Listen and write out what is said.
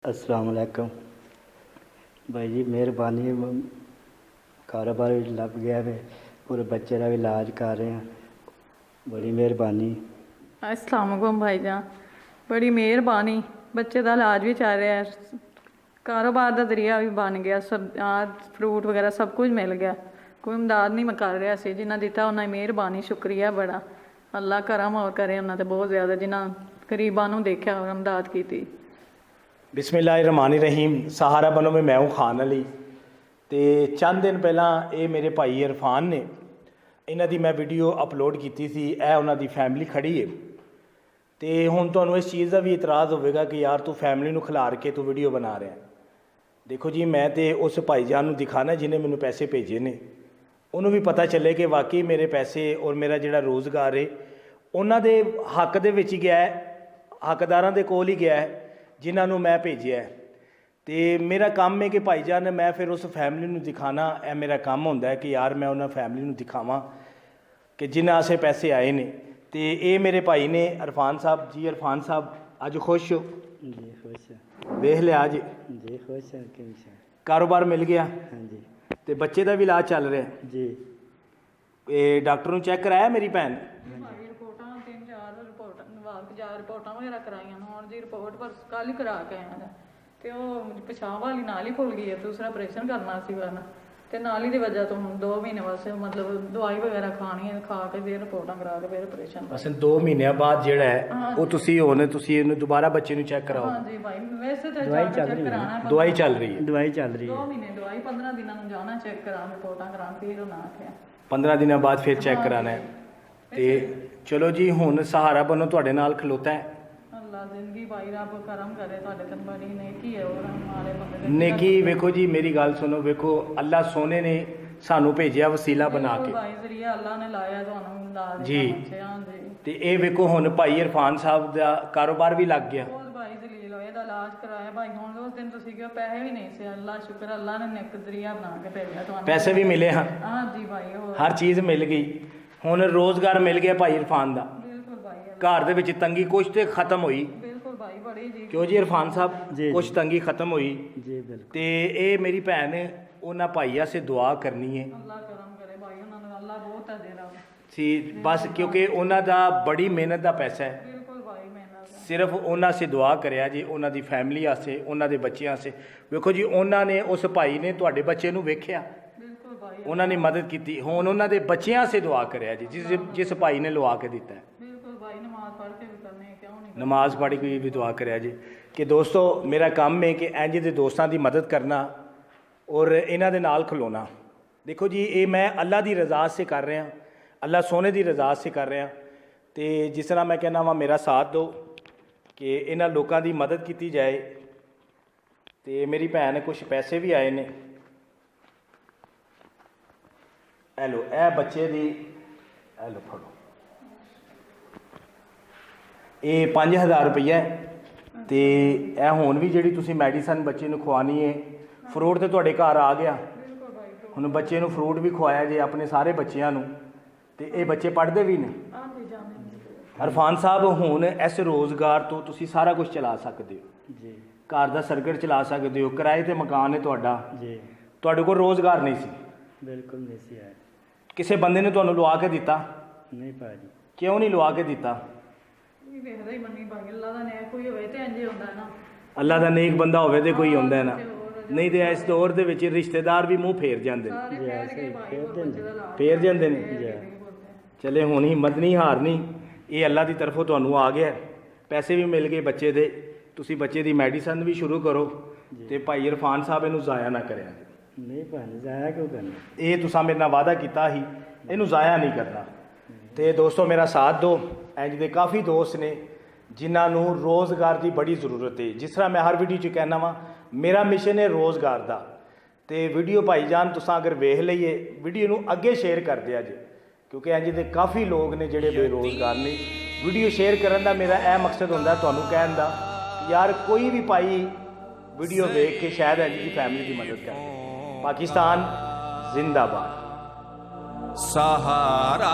अस्सलाम वालेकुम भाई जी, मेहरबानी कारोबार भी लग गया वे, पूरे बच्चे का भी इलाज कर रहे हैं, बड़ी मेहरबानी। अस्सलाम वालेकुम भाईजान, बड़ी मेहरबानी। बच्चे का इलाज भी चल रहा है, कारोबार का जरिया भी बन गया, सब फ्रूट वगैरह सब कुछ मिल गया। कोई इमदाद नहीं कर रहा सी, जिन्हें दिता उन्हें मेहरबानी, शुक्रिया बड़ा। अल्लाह करम और करे उन्होंने तो बहुत ज़्यादा, जिन्हें गरीबां नूं देखा और इमदाद की। बिस्मिल्लाहिर्रहमानिर्रहीम। सहारा बनो में मैं हूँ खान अली। तो चंद दिन पहला ये मेरे भाई इरफान ने, इन्हां दी मैं वीडियो अपलोड की थी, यह उन्हां दी फैमिली खड़ी है। तो हुण तुहानूं इस चीज़ का भी इतराज़ होगा कि यार तू फैमिली नूं खिलार के तू वीडियो बना रहा है। देखो जी, मैं तो उस भाईजान नूं दिखाना जिन्हें मैनूं पैसे भेजे ने, उन्होंने भी पता चले कि वाकई मेरे पैसे और मेरा जिहड़ा रोज़गार है उन्हां दे हक दे विच गया है, हकदारां दे कोल ही गया है जिन्होंने मैं भेजा है। तो मेरा काम है कि भाईजान मैं फिर उस फैमिली नूं दिखाना, यह मेरा काम होंदा है कि यार मैं उन्होंने फैमिली नूं दिखावां कि जिन्हें आसे पैसे आए ने। तो ये मेरे भाई ने इरफान साहब जी। इरफान साहब अज खुश हो जी? खुश है वेख लिया अज जी, खुश है कि कारोबार मिल गया। हाँ जी तो बच्चे का भी इलाज चल रहा है जी। ये डॉक्टर नूं चेक कराया मेरी भैन? रिपोर्टां 3-4 रिपोर्टां वगैरह कराइया, हुण जी रिपोर्ट पर कल ही करा के आया तो वो पेशाब वाली नाल ही भुल गई है, दूसरा ऑपरेशन करना सी वरना, तो नाल ही दी वजह तो हुण 2 महीने बस मतलब दवाई वगैरह खानी है, खा के फिर रिपोर्टां करा के फिर ऑपरेशन। बस 2 महीनों बाद जिहड़ा है वो तुसीं हुण तुसीं इहनूं दोबारा बच्चे नूं चेक कराओ। हाँ जी भाई, वैसे तो दवाई चल रही है, कराना है, दवाई चल रही है, दवाई चल रही 2 है। महीने दवाई, 15 दिनों में जाना चेक कराना, रिपोर्टां कराना, फिर उन्हें आख्या 15 दिनों बाद फिर चेक कराना है। तो चलो जी, हुण सहारा बनो तुहाडे नाल खलोता है। अल्लाह जिंदगी भाई रब करम करे, तुहाडे ते बड़ी नेकी है और हमारे बंदे दे नेकी वेखो जी, मेरी गल सुनो, वेखो अल्लाह सोने ने सानू भेजिया वसीला बना के भाई जरिया अल्लाह ने लाया तुहानूं ला जी। हाँ जी। ते ये वेखो हुण भाई इरफान साहब दा कारोबार भी लग गया। बहुत भाई जलील होए दा इलाज कराया भाई, हुण उस दिन तुसीं कहो पैसे भी नहीं से, अल्लाह शुक्र अल्लाह ने नेक जरिया बना के भेजा तुहानूं। पैसे भी मिले हाँ, हाँ जी भाई, और हर चीज़ मिल गई। हुण रोज़गार मिल गया भाई इरफान दा, बिल्कुल भाई, घर दे विच तंगी कुछ तो खत्म हुई। बिल्कुल भाई, बड़ी जी। क्यों जी इरफान साहब, जी, कुछ तंगी खत्म हुई। जी बिल्कुल। ते ये मेरी भैन उन्हां भाईया से दुआ करनी है अल्लाह करम करे भाई, उन्होंने अल्लाह बहुत है दे रहा सी बस, क्योंकि उन्हां दा बड़ी मेहनत का पैसा है। बिल्कुल भाई, मेहनत है। सिर्फ उन्हां से दुआ करिया जी, उन्हां दी फैमिली आसे, उन्हां दे बच्चों आसे। वेखो जी, उन्हां ने उस भाई ने तुहाडे बच्चे नूं वेखिया, बिल्कुल भाई, उन्होंने मदद की। हुण उन्हां दे बच्चों से दुआ करिया जी, जिस भाई ने लवा के दिता है। बिल्कुल भाई, नमाज पढ़ के भी करने, क्यों नहीं नमाज पढ़ के भी दुआ करिया जी। कि दोस्तों, मेरा काम है कि इंज दे दोस्तों की मदद करना और इन्हां दे नाल खलोना। देखो जी, ये मैं अल्लाह की रज़ा से कर रहा, अल्लाह सोने की रज़ा से कर रहा। तो जिस तरह मैं कहना वा, मेरा साथ दो कि इन्हां लोगों की मदद की जाए। तो मेरी भैन कुछ पैसे भी आए ने, हेलो ए बच्चे दी, हेलो फड़ो, ये 5000 रुपया है। तो यह हुण भी जी तुसीं मैडिसन बच्चे नूं खवानी है। फ्रूट तो तुहाडे घर आ गया, बिल्कुल भाई, हुण बच्चे नूं फ्रूट भी खवाया जे अपने सारे बच्चों नूं। ते ये बच्चे पढ़ते भी ने। हाँ जी जाने इरफान साहब, हुण इस रोज़गार तो तुसीं सारा कुछ चला सकते हो, जी घर का सर्किट चला सकते हो, किराए ते मकान है तुहाडा, जी तुहाडे कोल रोज़गार नहीं सी, बिल्कुल नहीं सी है। किसी बंदे ने तुहानूं लवा के दिता? नहीं भाजी, क्यों नहीं लवा के दिता? ये वेखदा ही मन्नी भाई, अल्लाह दा नेक कोई होवे ते इंज हुंदा ना। अल्लाह का नेक बंदा होवे ते कोई हुंदा है ना, नहीं तो इस दौर दे विच रिश्तेदार भी मूँह फेर जाते हैं, सारे फेर के भाई और बच्चे दा लाज फेर जाते हैं। बोलदे हैं। चले हुण हिम्मत नहीं हारनी, ये अल्लाह की तरफों तुहानूं आ गया, पैसे भी मिल गए बच्चे दे, तुसीं बच्चे की मैडिसन भी शुरू करो। तो भाई इरफान साहब इनू ज़ाया ना करें। नहीं भाजी, जाया क्यों करना? ये तुसां मेरे नाल वादा किया ही, इनू ज़ाया नहीं करना। तो दोस्तों, मेरा साथ दो। इंज दे काफ़ी दोस्त ने जिन्होंने रोज़गार की बड़ी ज़रूरत है। जिस तरह मैं हर वीडियो च कहना वा, मेरा मिशन है रोज़गार का। तो वीडियो भाईजान तुसां अगर वेख लईए, वीडियो नूं अगे शेयर कर दिया जे, क्योंकि इंज दे काफ़ी लोग ने जिहड़े बेरोज़गार ने। वीडियो शेयर करन दा मेरा यह मकसद हुंदा तुहानूं कहण दा, यार कोई भी भाई वीडियो वेख के शायद इंज दी फैमिली की मदद करे। पाकिस्तान जिंदाबाद। सहारा